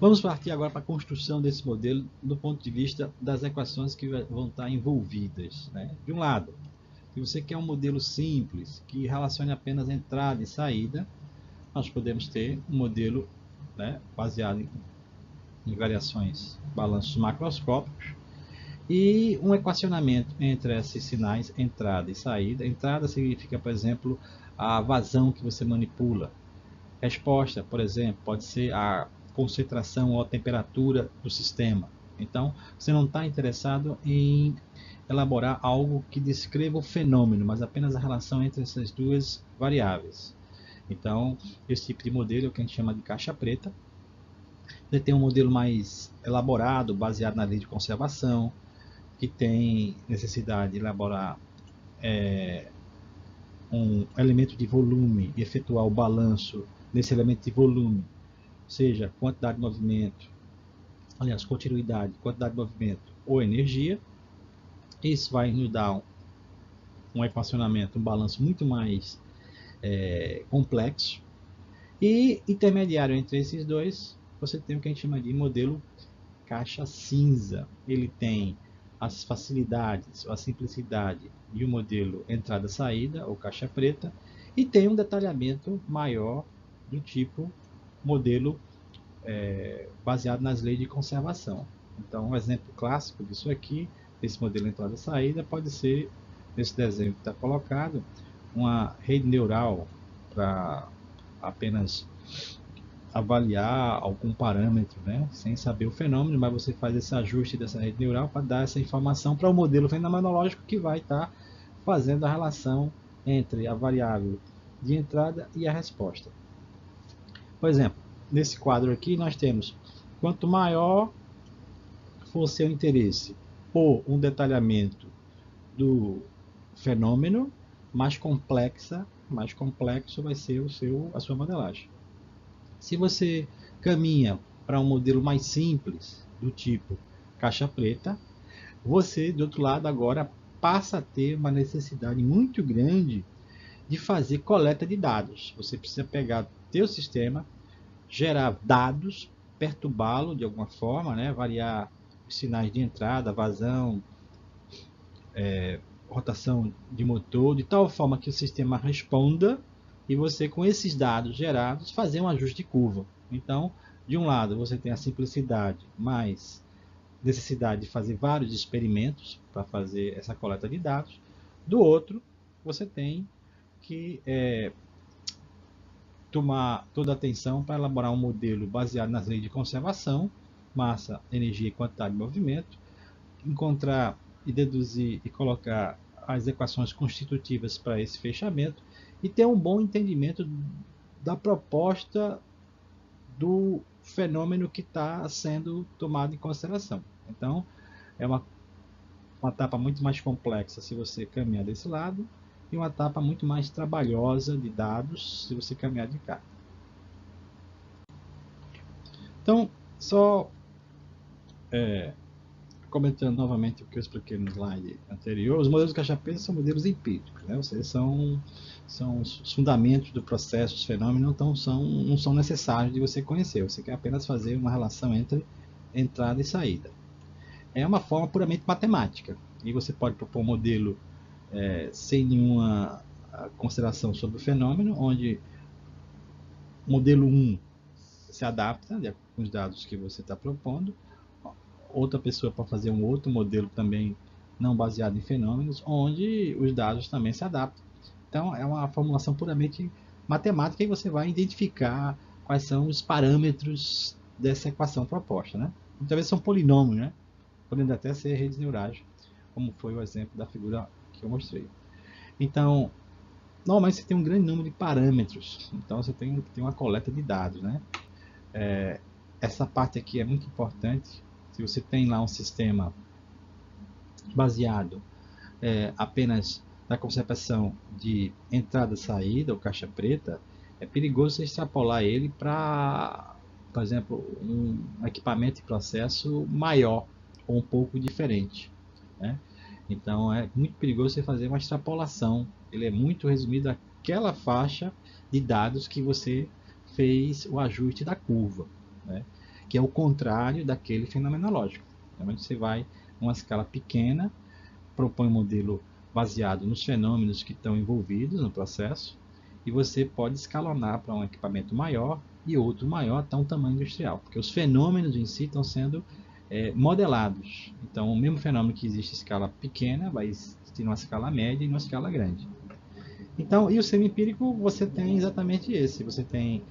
Vamos partir agora para a construção desse modelo do ponto de vista das equações que vão estar envolvidas, né? De um lado, se você quer um modelo simples, que relacione apenas entrada e saída, nós podemos ter um modelo, né, baseado em variações, balanços macroscópicos, e um equacionamento entre esses sinais entrada e saída. Entrada significa, por exemplo, a vazão que você manipula. Resposta, por exemplo, pode ser a concentração ou a temperatura do sistema. Então, você não está interessado em elaborar algo que descreva o fenômeno, mas apenas a relação entre essas duas variáveis. Então, esse tipo de modelo é o que a gente chama de caixa preta. Você tem um modelo mais elaborado, baseado na lei de conservação, que tem necessidade de elaborar um elemento de volume e efetuar o balanço desse elemento de volume, seja quantidade de movimento, aliás, continuidade, quantidade de movimento ou energia. Isso vai nos dar um equacionamento, um balanço muito mais complexo. E intermediário entre esses dois, você tem o que a gente chama de modelo caixa cinza. Ele tem as facilidades, a simplicidade de um modelo entrada-saída ou caixa preta, e tem um detalhamento maior do tipo modelo baseado nas leis de conservação. Então, um exemplo clássico disso aqui, desse modelo entrada-saída, pode ser, nesse desenho que está colocado, uma rede neural para apenas avaliar algum parâmetro, né, sem saber o fenômeno, mas você faz esse ajuste dessa rede neural para dar essa informação para o modelo fenomenológico que vai estar fazendo a relação entre a variável de entrada e a resposta. Por exemplo, nesse quadro aqui nós temos, quanto maior for seu interesse por um detalhamento do fenômeno, mais complexo vai ser a sua modelagem. Se você caminha para um modelo mais simples, do tipo caixa preta, você, do outro lado, agora passa a ter uma necessidade muito grande de fazer coleta de dados. Você precisa pegar teu sistema, gerar dados, perturbá-lo de alguma forma, né? Variar os sinais de entrada, vazão, rotação de motor, de tal forma que o sistema responda e você, com esses dados gerados, fazer um ajuste de curva. Então, de um lado, você tem a simplicidade, mas necessidade de fazer vários experimentos para fazer essa coleta de dados. Do outro, você tem que tomar toda a atenção para elaborar um modelo baseado nas leis de conservação, massa, energia e quantidade de movimento, encontrar e deduzir e colocar as equações constitutivas para esse fechamento e ter um bom entendimento da proposta do fenômeno que está sendo tomado em consideração. Então, é uma etapa muito mais complexa se você caminhar desse lado e uma etapa muito mais trabalhosa de dados se você caminhar de cá. Então, só comentando novamente o que eu expliquei no slide anterior, os modelos de caixa preta são modelos empíricos, né? Ou seja, são os fundamentos do processo, os fenômenos não são necessários de você conhecer, você quer apenas fazer uma relação entre entrada e saída. É uma forma puramente matemática, e você pode propor um modelo sem nenhuma consideração sobre o fenômeno, onde o modelo 1 se adapta com os dados que você está propondo, outra pessoa pode fazer um outro modelo também não baseado em fenômenos, onde os dados também se adaptam. Então, é uma formulação puramente matemática e você vai identificar quais são os parâmetros dessa equação proposta, né? Muitas vezes são polinômios, né? Podendo até ser redes neurais, como foi o exemplo da figura que eu mostrei. Então, normalmente você tem um grande número de parâmetros, então você tem uma coleta de dados, né? Essa parte aqui é muito importante. Se você tem lá um sistema baseado apenas na concepção de entrada e saída ou caixa preta, é perigoso você extrapolar ele para, por exemplo, um equipamento de processo maior ou um pouco diferente, né? Então é muito perigoso você fazer uma extrapolação. Ele é muito resumido àquela faixa de dados que você fez o ajuste da curva, né? que é o contrário daquele fenomenológico. Então, você vai uma escala pequena, propõe um modelo baseado nos fenômenos que estão envolvidos no processo, e você pode escalonar para um equipamento maior e outro maior até um tamanho industrial, porque os fenômenos em si estão sendo modelados. Então, o mesmo fenômeno que existe em escala pequena vai existir numa escala média e numa escala grande. Então, e o semi-empírico você tem exatamente esse. Você tem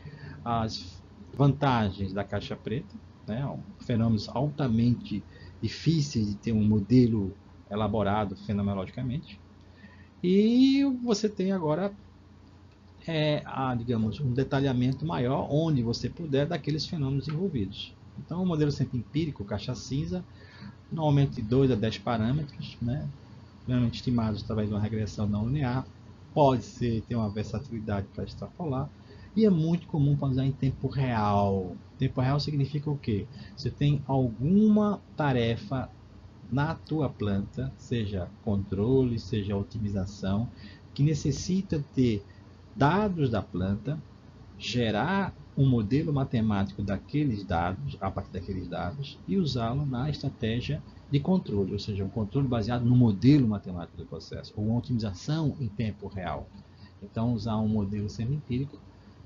as vantagens da caixa preta, né? Fenômenos altamente difíceis de ter um modelo elaborado fenomenologicamente. E você tem agora, digamos, um detalhamento maior onde você puder daqueles fenômenos envolvidos. Então, o modelo sempre empírico, caixa cinza, normalmente de 2 a 10 parâmetros, né? Normalmente estimados através de uma regressão não linear, pode ser ter uma versatilidade para extrapolar, e é muito comum usar em tempo real. Tempo real significa o quê? Você tem alguma tarefa na tua planta, seja controle, seja otimização, que necessita ter dados da planta, gerar um modelo matemático daqueles dados, a partir daqueles dados, e usá-lo na estratégia de controle, ou seja, um controle baseado no modelo matemático do processo, ou uma otimização em tempo real. Então, usar um modelo semi-empírico,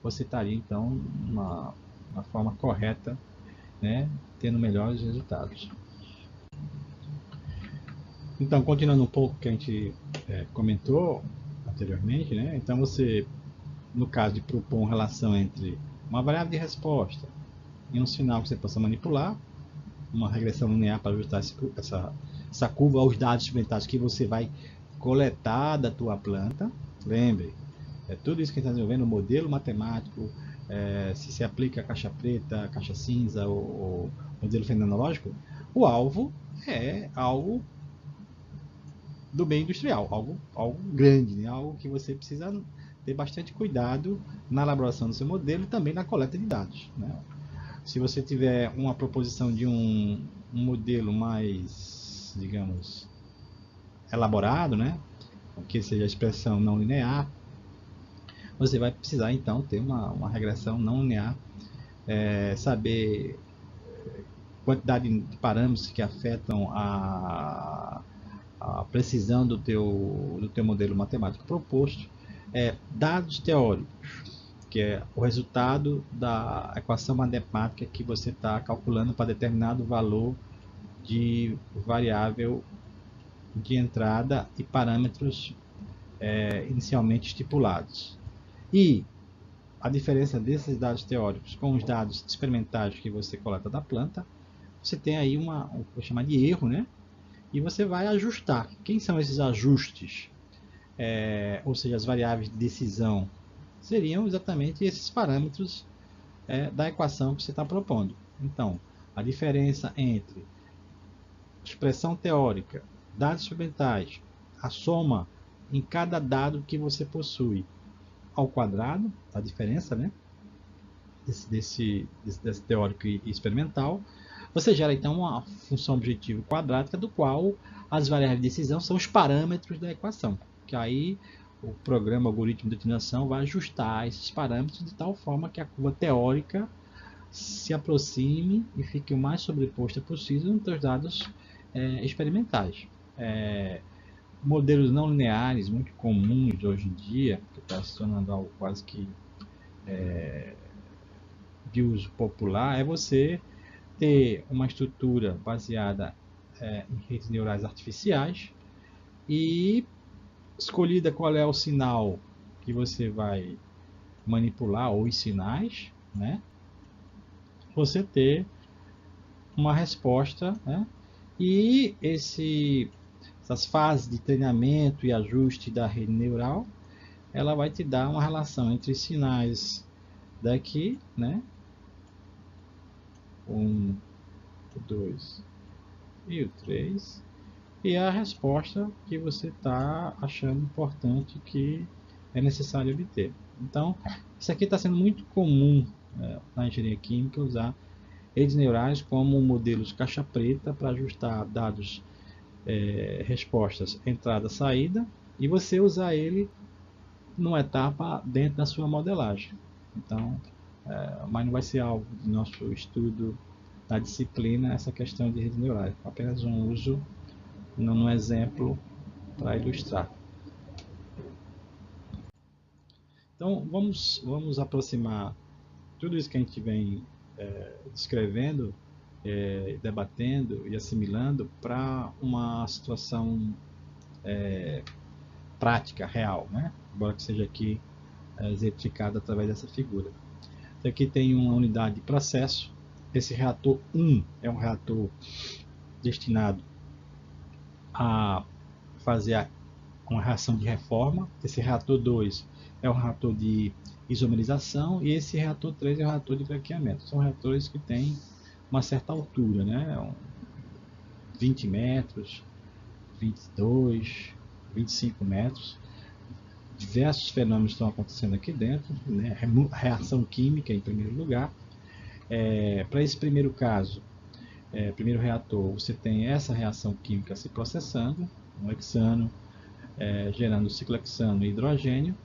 você estaria, então, uma forma correta, né, tendo melhores resultados. Então, continuando um pouco o que a gente comentou anteriormente, né, então você, no caso de propor uma relação entre uma variável de resposta e um sinal que você possa manipular, uma regressão linear para ajustar essa curva aos dados experimentados que você vai coletar da tua planta. Lembre, tudo isso que a gente está desenvolvendo, o modelo matemático, se se aplica a caixa preta, caixa cinza ou modelo fenomenológico, o alvo é algo do meio industrial, algo grande, né? Algo que você precisa ter bastante cuidado na elaboração do seu modelo e também na coleta de dados, né? Se você tiver uma proposição de um modelo mais, digamos, elaborado, né, que seja a expressão não linear, você vai precisar então ter uma regressão não linear, saber quantidade de parâmetros que afetam a precisão do teu modelo matemático proposto, dados teóricos, que é o resultado da equação matemática que você está calculando para determinado valor de variável de entrada e parâmetros inicialmente estipulados. E a diferença desses dados teóricos com os dados experimentais que você coleta da planta, você tem aí vou chamar de erro, né? E você vai ajustar. Quem são esses ajustes? Ou seja, as variáveis de decisão seriam exatamente esses parâmetros da equação que você está propondo. Então, a diferença entre expressão teórica, dados experimentais, a soma em cada dado que você possui ao quadrado, a diferença, né, desse teórico e experimental, você gera então uma função objetivo quadrática do qual as variáveis de decisão são os parâmetros da equação, que aí o programa, o algoritmo de otimização vai ajustar esses parâmetros de tal forma que a curva teórica se aproxime e fique o mais sobreposta possível nos seus dados experimentais. Modelos não lineares muito comuns hoje em dia, que está se tornando algo quase que de uso popular, é você ter uma estrutura baseada em redes neurais artificiais e escolhida qual é o sinal que você vai manipular, ou os sinais, né? Você ter uma resposta, né? E essas fases de treinamento e ajuste da rede neural, ela vai te dar uma relação entre os sinais daqui, né? 1, o 2 e o 3, e a resposta que você está achando importante que é necessário obter. Então, isso aqui está sendo muito comum na engenharia química, usar redes neurais como modelos caixa preta para ajustar dados, respostas entrada-saída, e você usar ele numa etapa dentro da sua modelagem. Então, mas não vai ser alvo do nosso estudo da disciplina essa questão de redes neurais. Apenas um uso num exemplo para ilustrar. Então, vamos aproximar tudo isso que a gente vem descrevendo, debatendo e assimilando para uma situação prática, real, né? Embora que seja aqui exemplificado através dessa figura. Então, aqui tem uma unidade de processo. Esse reator 1 é um reator destinado a fazer uma reação de reforma. Esse reator 2 é um reator de isomerização e esse reator 3 é um reator de craqueamento. São reatores que têm uma certa altura, né? 20 metros, 22, 25 metros. Diversos fenômenos estão acontecendo aqui dentro, né? Reação química em primeiro lugar. Para esse primeiro caso, primeiro reator, você tem essa reação química se processando, um hexano gerando ciclohexano e hidrogênio.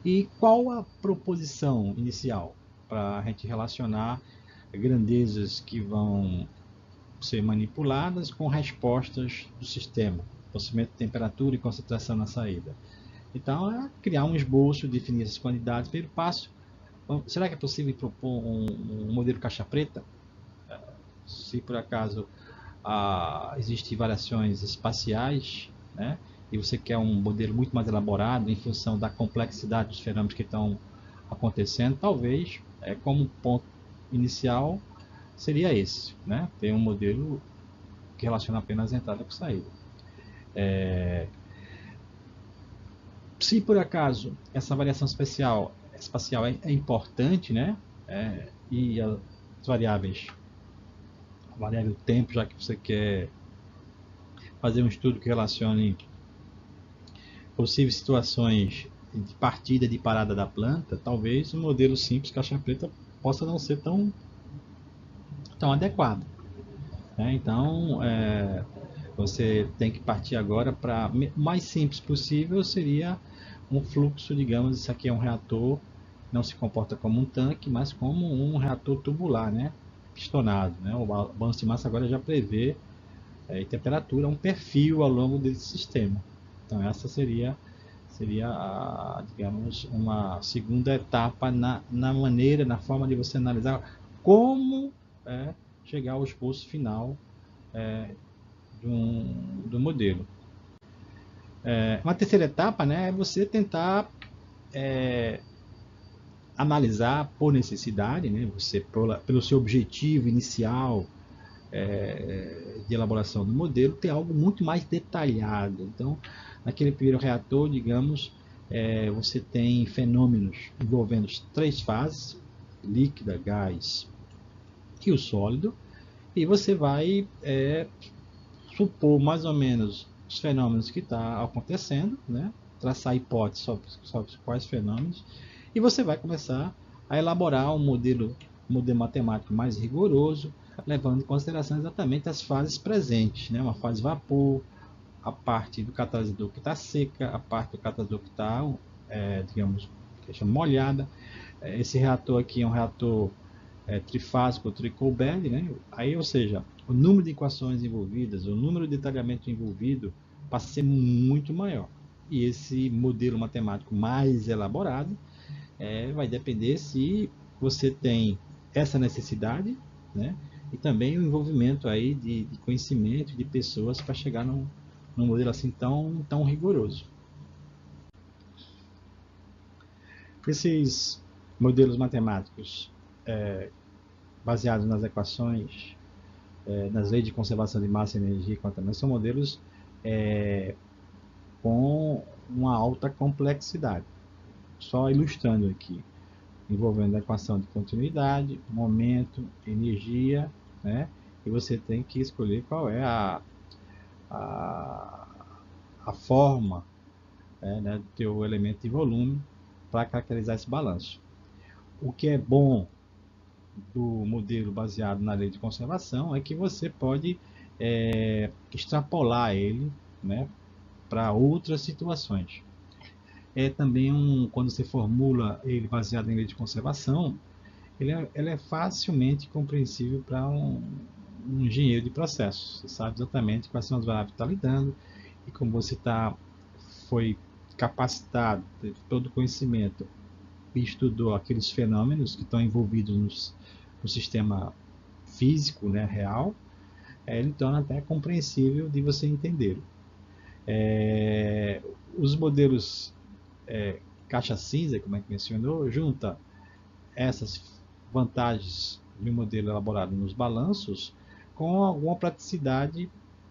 E qual a proposição inicial para a gente relacionar grandezas que vão ser manipuladas com respostas do sistema, processamento de temperatura e concentração na saída? Então, é criar um esboço, definir essas quantidades. Primeiro passo, será que é possível propor um modelo caixa preta? Se por acaso existem variações espaciais, né? E você quer um modelo muito mais elaborado em função da complexidade dos fenômenos que estão acontecendo, talvez, como ponto inicial, seria esse, né? Ter um modelo que relaciona apenas a entrada com saída. Se por acaso essa variação espacial é importante, né? E as variáveis, a variável tempo, já que você quer fazer um estudo que relacione possíveis situações de partida e de parada da planta, talvez um modelo simples caixa preta possa não ser tão adequado, né? Então, você tem que partir agora para o mais simples possível, seria um fluxo, digamos, isso aqui é um reator, não se comporta como um tanque, mas como um reator tubular, né? Pistonado, né? O balanço de massa agora já prevê temperatura, um perfil ao longo desse sistema. Então essa seria digamos, uma segunda etapa na maneira, na forma de você analisar como chegar ao esboço final do modelo. Uma terceira etapa, né, é você tentar analisar por necessidade, né, você pelo seu objetivo inicial de elaboração do modelo, ter algo muito mais detalhado. Então, naquele primeiro reator, digamos, você tem fenômenos envolvendo as 3 fases, líquida, gás e o sólido, e você vai supor mais ou menos os fenômenos que está acontecendo, né? Traçar hipóteses sobre quais fenômenos, e você vai começar a elaborar um modelo matemático mais rigoroso, levando em consideração exatamente as fases presentes, né? Uma fase vapor, a parte do catalisador que está seca, a parte do catalisador que está, digamos, que chama molhada. Esse reator aqui é um reator trifásico, Tricolberg, né? Aí, ou seja, o número de equações envolvidas, o número de detalhamento envolvido passa a ser muito maior. E esse modelo matemático mais elaborado vai depender se você tem essa necessidade, né? E também o envolvimento aí de conhecimento de pessoas para chegar num modelo assim tão rigoroso. Esses modelos matemáticos baseados nas equações, nas leis de conservação de massa, energia e contaminação, são modelos com uma alta complexidade. Só ilustrando aqui, envolvendo a equação de continuidade, momento, energia, né? E você tem que escolher qual é a forma né, do teu elemento de volume para caracterizar esse balanço. O que é bom do modelo baseado na lei de conservação é que você pode extrapolar ele, né, para outras situações. Também quando você formula ele baseado em lei de conservação, ele é facilmente compreensível para um engenheiro de processos. Você sabe exatamente quais são as variáveis que está lidando e como você foi capacitado, teve todo o conhecimento e estudou aqueles fenômenos que estão envolvidos no sistema físico, né, real, ele torna até compreensível de você entender. Os modelos caixa cinza, como é que mencionou, junta essas vantagens de um modelo elaborado nos balanços com alguma praticidade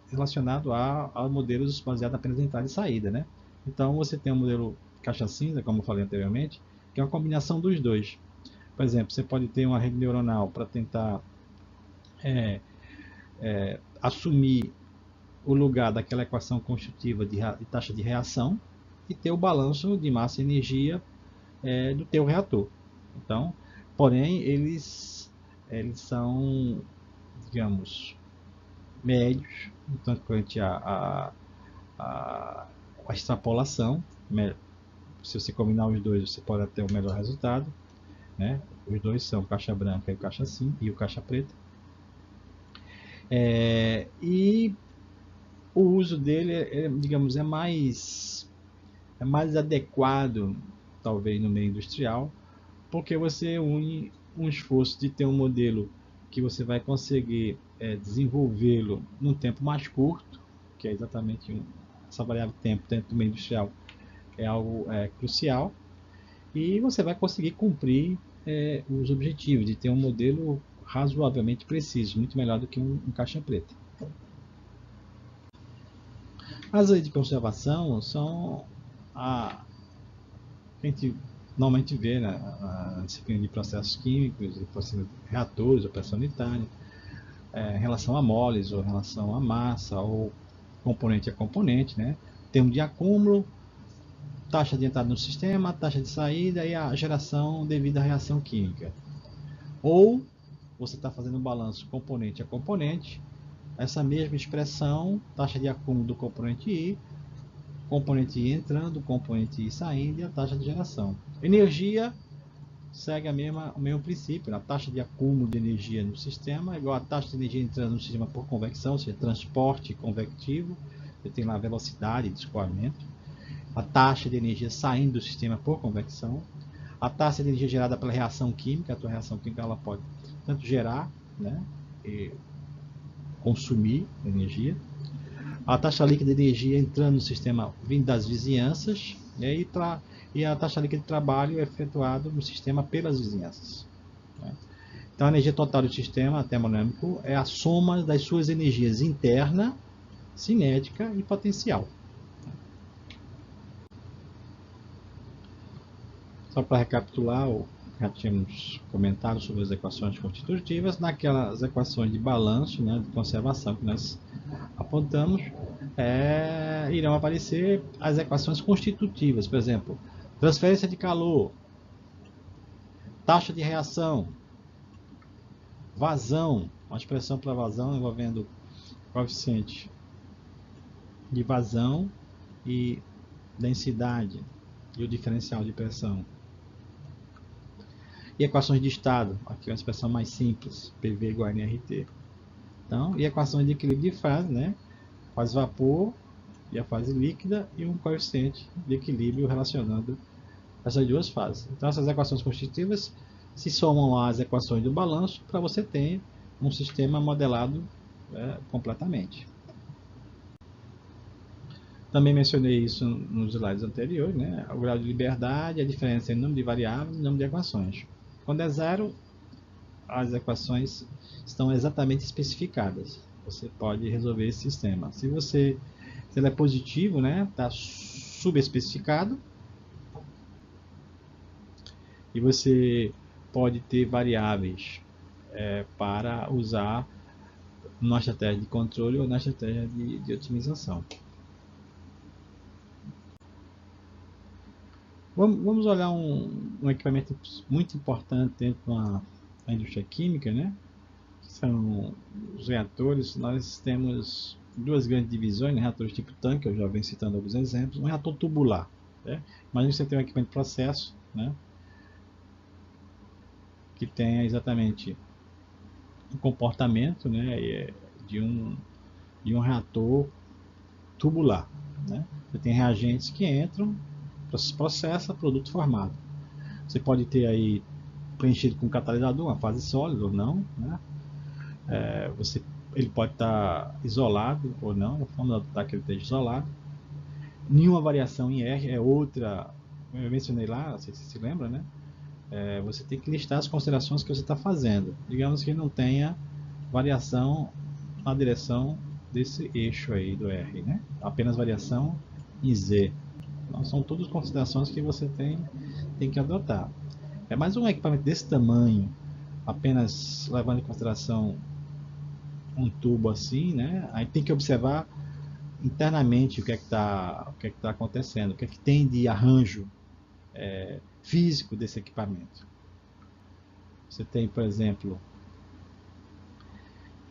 relacionado a modelos baseados apenas em entrada e saída, né? Então você tem um modelo caixa cinza, como eu falei anteriormente, que é uma combinação dos dois. Por exemplo, você pode ter uma rede neuronal para tentar assumir o lugar daquela equação constitutiva de taxa de reação e ter o balanço de massa e energia do teu reator. Então, porém, eles são, digamos, médios, tanto quanto a extrapolação. Se você combinar os dois, você pode ter o melhor resultado, né? Os dois são caixa branca e o caixa cinza e o caixa preta. E o uso dele, digamos, é mais adequado, talvez, no meio industrial, porque você une um esforço de ter um modelo que você vai conseguir desenvolvê-lo num tempo mais curto, que é exatamente essa variável tempo dentro do meio industrial é algo crucial, e você vai conseguir cumprir os objetivos de ter um modelo razoavelmente preciso, muito melhor do que um caixa preta. As leis de conservação são a gente normalmente vê na disciplina de processos químicos, de reatores, operação unitária, em relação a moles, ou em relação a massa, ou componente a componente, né? Termo de acúmulo, taxa de entrada no sistema, taxa de saída e a geração devido à reação química. Ou você está fazendo um balanço componente a componente, essa mesma expressão, taxa de acúmulo do componente I I entrando, componente I saindo e a taxa de geração. Energia segue o mesmo princípio, a taxa de acúmulo de energia no sistema é igual a taxa de energia entrando no sistema por convecção, ou seja, transporte convectivo, você tem lá a velocidade de escoamento, a taxa de energia saindo do sistema por convecção, a taxa de energia gerada pela reação química, a tua reação química ela pode tanto gerar, né, e consumir energia, a taxa líquida de energia entrando no sistema vindo das vizinhanças, né, e a taxa líquida de trabalho é efetuada no sistema pelas vizinhanças. Né? Então a energia total do sistema termodinâmico é a soma das suas energias interna, cinética e potencial. Só para recapitular, já tínhamos comentado sobre as equações constitutivas. Naquelas equações de balanço, né, de conservação que nós apontamos, irão aparecer as equações constitutivas, por exemplo, transferência de calor, taxa de reação, vazão, uma expressão para vazão envolvendo coeficiente de vazão e densidade e o diferencial de pressão. E equações de estado, aqui é uma expressão mais simples, PV igual a nRT. Então, e equações de equilíbrio de fase, né? Fase vapor e a fase líquida e um coeficiente de equilíbrio relacionando essas duas fases. Então, essas equações constitutivas se somam às equações do balanço para você ter um sistema modelado completamente. Também mencionei isso nos slides anteriores, né? O grau de liberdade, a diferença entre número de variáveis e número de equações. Quando é zero, as equações estão exatamente especificadas. Você pode resolver esse sistema. Se ele é positivo, né, está subespecificado. E você pode ter variáveis para usar na estratégia de controle ou na estratégia de otimização. Vamos olhar um equipamento muito importante dentro da indústria química, né? Que são os reatores. Nós temos duas grandes divisões, né? Reatores tipo tanque, eu já venho citando alguns exemplos. Um reator tubular. Né? Imagina que você tem um equipamento de processo, né? que tenha exatamente o comportamento, né, de um reator tubular, né? Você tem reagentes que entram, processa, produto formado. Você pode ter aí preenchido com catalisador, uma fase sólida ou não, né? Ele pode estar isolado ou não, a forma de que ele esteja isolado. Nenhuma variação em R é outra, eu mencionei lá, você se lembra, né? Você tem que listar as considerações que você está fazendo. Digamos que não tenha variação na direção desse eixo aí do R, né? Apenas variação em Z. Então, são todas considerações que você tem que adotar. Mais um equipamento desse tamanho, apenas levando em consideração um tubo assim, né? Aí tem que observar internamente o que é que está acontecendo, o que é que tem de arranjo físico desse equipamento. Você tem, por exemplo,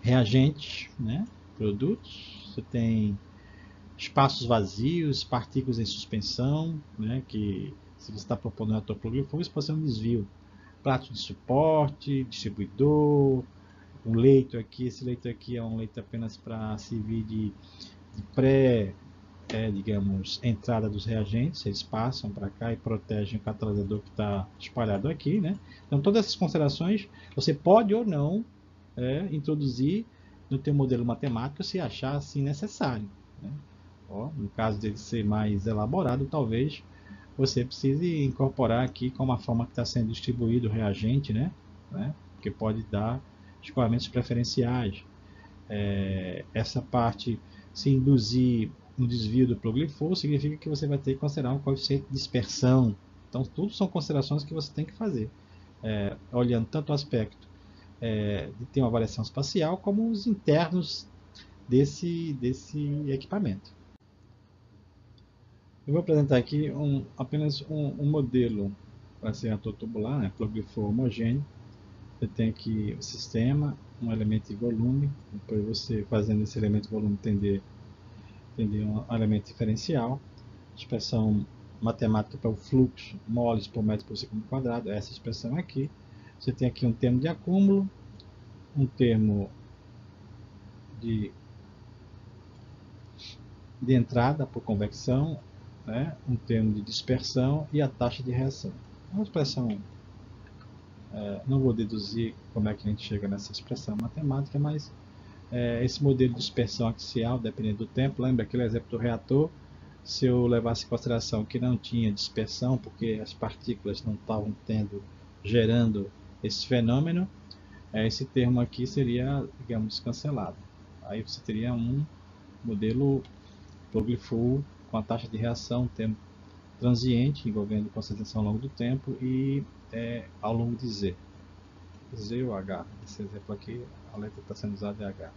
reagentes, né? Produtos, você tem espaços vazios, partículas em suspensão, né? Que se você está propondo um reator plug-and-play, isso pode ser um desvio. Prato de suporte, distribuidor, um leito aqui, esse leito aqui é um leito apenas para servir de pré, digamos, entrada dos reagentes, eles passam para cá e protegem o catalisador que está espalhado aqui, né? Então todas essas considerações você pode ou não introduzir no teu modelo matemático se achar assim necessário, né? No caso dele ser mais elaborado, talvez você precise incorporar aqui como a forma que está sendo distribuído o reagente, né? Que pode dar escoamentos preferenciais. Essa parte, se induzir um desvio do plug-and-flow, significa que você vai ter que considerar um coeficiente de dispersão. Então, tudo são considerações que você tem que fazer, olhando tanto o aspecto de ter uma variação espacial, como os internos desse equipamento. Eu vou apresentar aqui apenas um modelo para ser reator tubular, né, plug-and-flow homogêneo. Você tem aqui o sistema, um elemento de volume, depois você fazendo esse elemento de volume entender um elemento diferencial, expressão matemática para o fluxo, moles por metro por segundo quadrado, essa expressão aqui. Você tem aqui um termo de acúmulo, um termo de entrada por convecção, né, um termo de dispersão e a taxa de reação. Uma expressão, não vou deduzir como é que a gente chega nessa expressão matemática, mas esse modelo de dispersão axial, dependendo do tempo, lembra aquele exemplo do reator, se eu levasse em consideração que não tinha dispersão, porque as partículas não estavam gerando esse fenômeno, esse termo aqui seria, digamos, cancelado. Aí você teria um modelo plug-and-flow com a taxa de reação, tempo transiente, envolvendo concentração ao longo do tempo e ao longo de Z. Z ou H. Esse exemplo aqui, a letra que está sendo usada é H.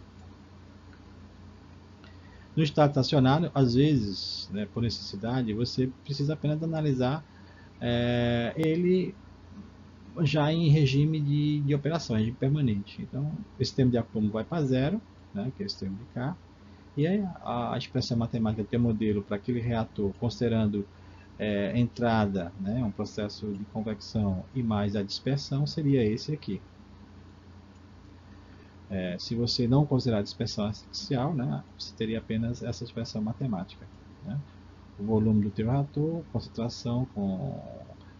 No estado estacionário, às vezes, né, por necessidade, você precisa apenas analisar ele já em regime de operação, regime permanente. Então, esse termo de acúmulo vai para zero, né, que é esse termo de K, e aí a expressão matemática do teu modelo para aquele reator, considerando entrada, né, um processo de convecção e mais a dispersão, seria esse aqui. Se você não considerar a dispersão axial, né, você teria apenas essa expressão matemática, né? O volume do teu reator, concentração com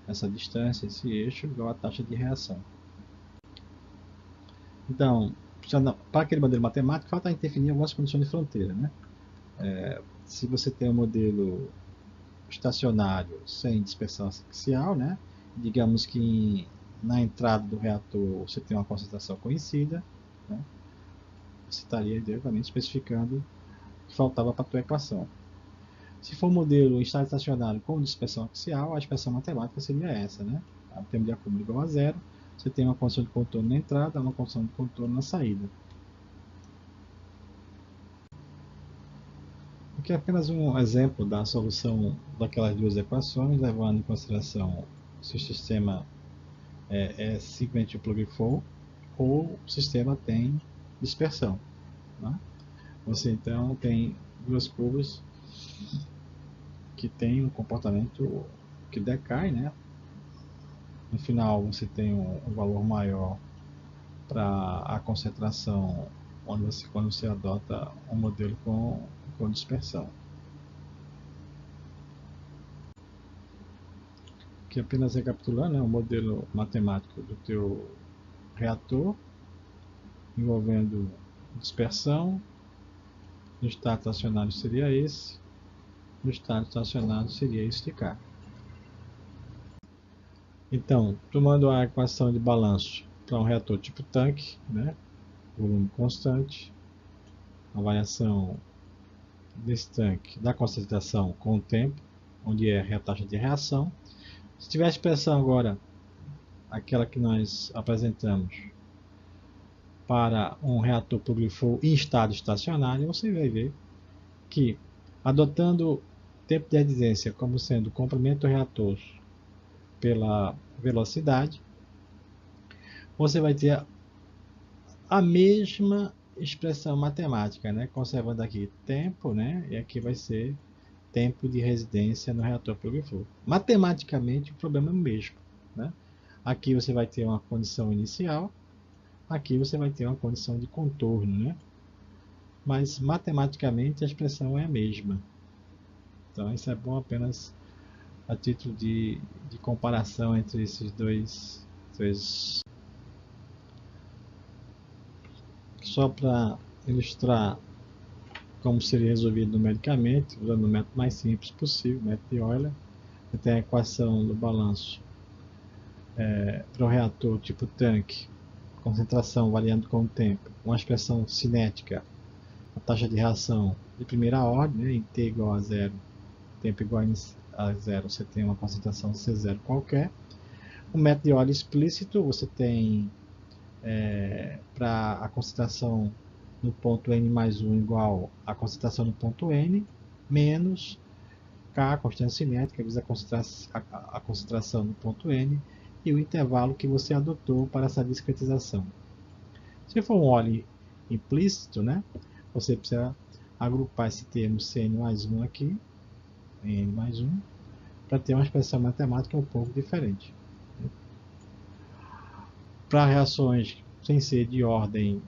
essa distância, esse eixo, igual a taxa de reação. Então, para aquele modelo matemático, falta definir algumas condições de fronteira, né? Se você tem um modelo estacionário sem dispersão axial, né, digamos que na entrada do reator você tem uma concentração conhecida, né, você estaria diretamente especificando o que faltava para a tua equação. Se for um modelo em estado estacionário com dispersão axial, a expressão matemática seria essa, né? O termo de acúmulo igual a zero, você tem uma condição de contorno na entrada, uma condição de contorno na saída. Aqui é apenas um exemplo da solução daquelas duas equações, levando em consideração se o sistema é simplesmente o plug-and-flow ou o sistema tem dispersão, né? Você então tem duas curvas que tem um comportamento que decai, né, No final você tem um valor maior para a concentração quando você adota um modelo com dispersão. Aqui apenas recapitulando, o modelo matemático do teu reator, envolvendo dispersão. No estado estacionário seria esse, no estado estacionário seria esse de cá. Então, tomando a equação de balanço para um reator tipo tanque, né, volume constante, a variação desse tanque da concentração com o tempo, onde é a taxa de reação. Se tiver a expressão agora, aquela que nós apresentamos, para um reator Publi-Flow em estado estacionário, você vai ver que, adotando tempo de adesência como sendo o comprimento do reator pela velocidade, você vai ter a mesma expressão matemática, né? Conservando aqui tempo, né? E aqui vai ser tempo de residência no reator Publi-Flow. Matematicamente, o problema é o mesmo, né? Aqui você vai ter uma condição inicial, aqui você vai ter uma condição de contorno, né? Mas matematicamente a expressão é a mesma. Então isso é bom apenas a título de comparação entre esses dois. Só para ilustrar como seria resolvido numericamente, usando o método mais simples possível, o método de Euler. Você tem a equação do balanço para o reator tipo tanque, concentração variando com o tempo, uma expressão cinética, a taxa de reação de primeira ordem, né, em t igual a zero, tempo igual a zero, você tem uma concentração C0 qualquer. O método de Euler explícito, você tem para a concentração no ponto n mais 1 igual a concentração no ponto n, menos K, constante cinética, vezes a concentração no ponto n, e o intervalo que você adotou para essa discretização. Se for um Euler implícito, né, você precisa agrupar esse termo Cn mais 1 aqui, n mais 1, para ter uma expressão matemática um pouco diferente. Para reações sem ser de ordem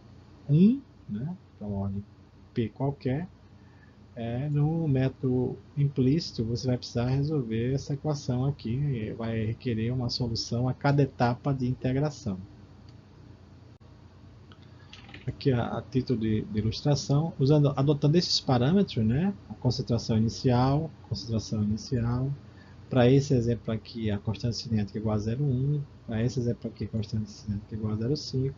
1, né, para uma ordem P qualquer, no método implícito você vai precisar resolver essa equação aqui, vai requerer uma solução a cada etapa de integração. Aqui a título de ilustração, adotando esses parâmetros, né, a concentração inicial, para esse exemplo aqui a constante cinética igual a 0,1, para esse exemplo aqui a constante cinética igual a 0,5,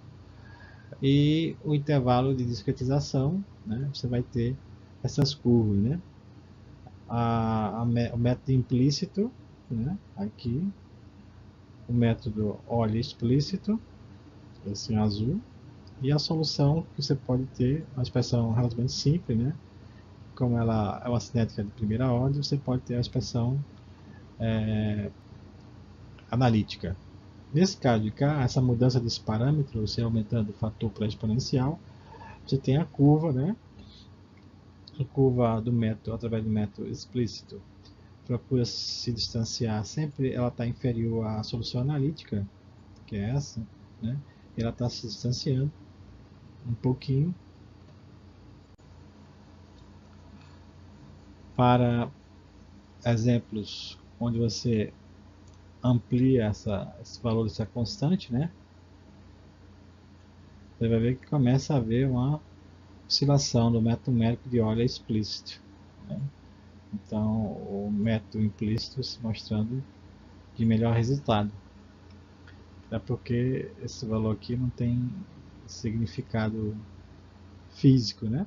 e o intervalo de discretização, né, você vai ter essas curvas, né, o método implícito, né, aqui, o método Euler explícito, esse em azul, e a solução que você pode ter, uma expressão relativamente simples, né, como ela é uma cinética de primeira ordem, você pode ter a expressão analítica. Nesse caso de cá, essa mudança desse parâmetro, você aumentando o fator para exponencial, você tem a curva, né, a curva do método, através do método explícito, procura se distanciar sempre, ela está inferior à solução analítica, que é essa, né? Ela está se distanciando um pouquinho para exemplos onde você amplia esse valor dessa constante, né? Você vai ver que começa a haver uma oscilação do método numérico de Euler explícito, né? Então, o método implícito se mostrando de melhor resultado. É porque esse valor aqui não tem significado físico, né?